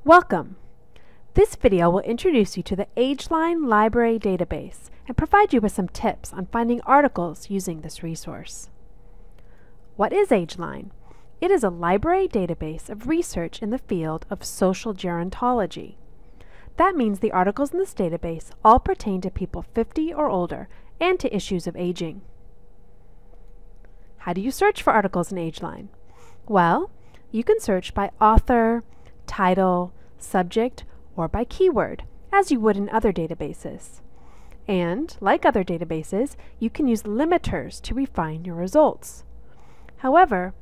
Welcome! This video will introduce you to the AgeLine library database and provide you with some tips on finding articles using this resource. What is AgeLine? It is a library database of research in the field of social gerontology. That means the articles in this database all pertain to people 50 or older and to issues of aging. How do you search for articles in AgeLine? Well, you can search by author, title, subject, or by keyword, as you would in other databases. And, like other databases, you can use limiters to refine your results. However,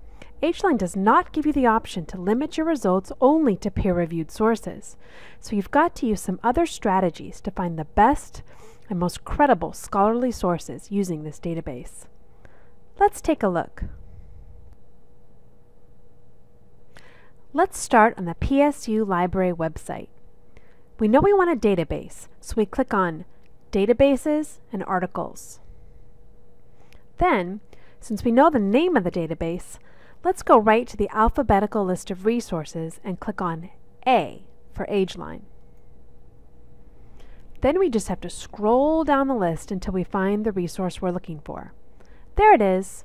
AgeLine does not give you the option to limit your results only to peer-reviewed sources, so you've got to use some other strategies to find the best and most credible scholarly sources using this database. Let's take a look. Let's start on the PSU library website. We know we want a database, so we click on Databases and Articles. Then, since we know the name of the database, let's go right to the alphabetical list of resources and click on A for AgeLine. Then we just have to scroll down the list until we find the resource we're looking for. There it is.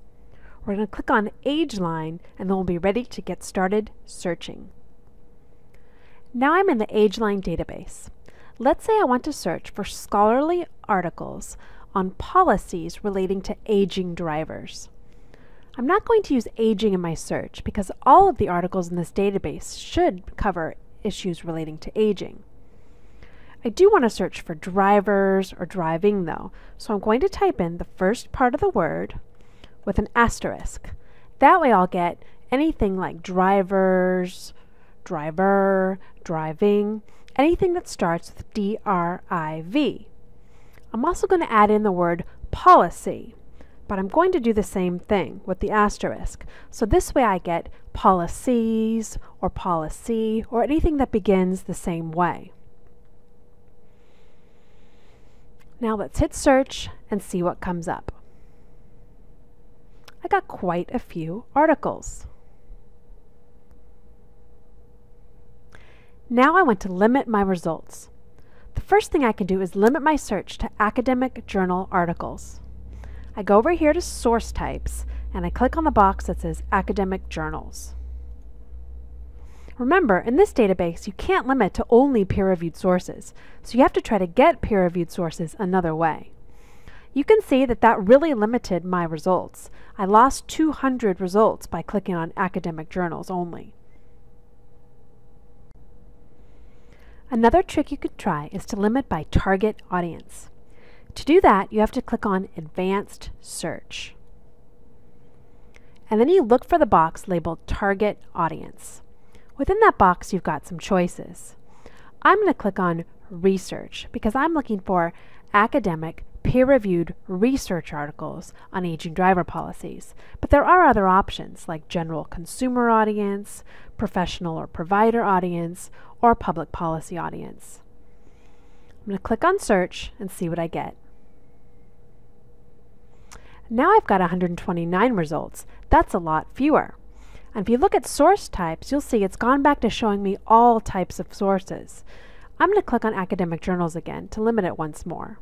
We're going to click on AgeLine and then we'll be ready to get started searching. Now I'm in the AgeLine database. Let's say I want to search for scholarly articles on policies relating to aging drivers. I'm not going to use aging in my search because all of the articles in this database should cover issues relating to aging. I do want to search for drivers or driving though, so I'm going to type in the first part of the word with an asterisk. That way I'll get anything like drivers, driver, driving, anything that starts with D-R-I-V. I'm also going to add in the word policy, but I'm going to do the same thing with the asterisk. So this way I get policies or policy or anything that begins the same way. Now let's hit search and see what comes up. I got quite a few articles. Now I want to limit my results. The first thing I can do is limit my search to academic journal articles. I go over here to source types and I click on the box that says academic journals. Remember, in this database you can't limit to only peer-reviewed sources, so you have to try to get peer-reviewed sources another way. You can see that that really limited my results. I lost 200 results by clicking on academic journals only. Another trick you could try is to limit by target audience. To do that, you have to click on Advanced Search. And then you look for the box labeled Target Audience. Within that box, you've got some choices. I'm going to click on Research because I'm looking for academic, peer-reviewed research articles on aging driver policies. But there are other options like general consumer audience, professional or provider audience, or public policy audience. I'm going to click on Search and see what I get. Now I've got 129 results. That's a lot fewer. And if you look at source types, you'll see it's gone back to showing me all types of sources. I'm going to click on academic journals again to limit it once more.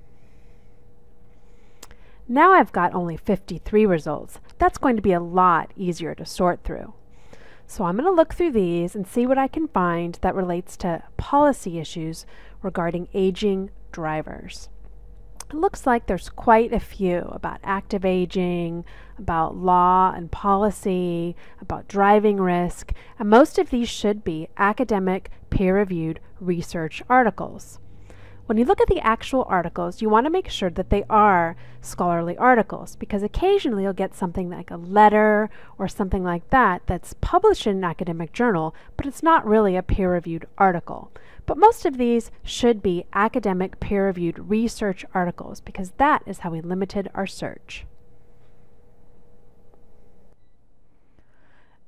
Now I've got only 53 results. That's going to be a lot easier to sort through. So I'm going to look through these and see what I can find that relates to policy issues regarding aging drivers. It looks like there's quite a few about active aging, about law and policy, about driving risk, and most of these should be academic, peer-reviewed research articles. When you look at the actual articles, you want to make sure that they are scholarly articles because occasionally you'll get something like a letter or something like that that's published in an academic journal, but it's not really a peer-reviewed article. But most of these should be academic, peer-reviewed research articles because that is how we limited our search.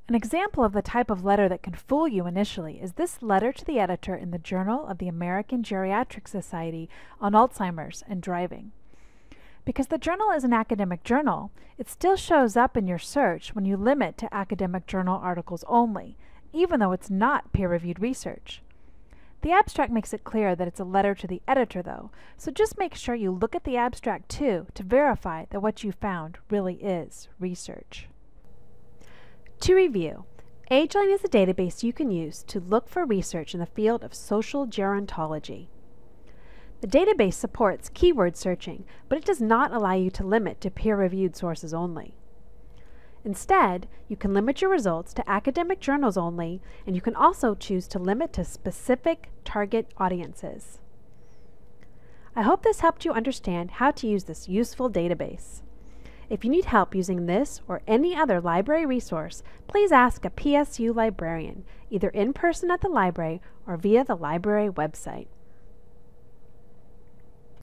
An example of the type of letter that can fool you initially is this letter to the editor in the Journal of the American Geriatric Society on Alzheimer's and Driving. Because the journal is an academic journal, it still shows up in your search when you limit to academic journal articles only, even though it's not peer-reviewed research. The abstract makes it clear that it's a letter to the editor though, so just make sure you look at the abstract too to verify that what you found really is research. To review, AgeLine is a database you can use to look for research in the field of social gerontology. The database supports keyword searching, but it does not allow you to limit to peer-reviewed sources only. Instead, you can limit your results to academic journals only, and you can also choose to limit to specific target audiences. I hope this helped you understand how to use this useful database. If you need help using this or any other library resource, please ask a PSU librarian, either in person at the library or via the library website.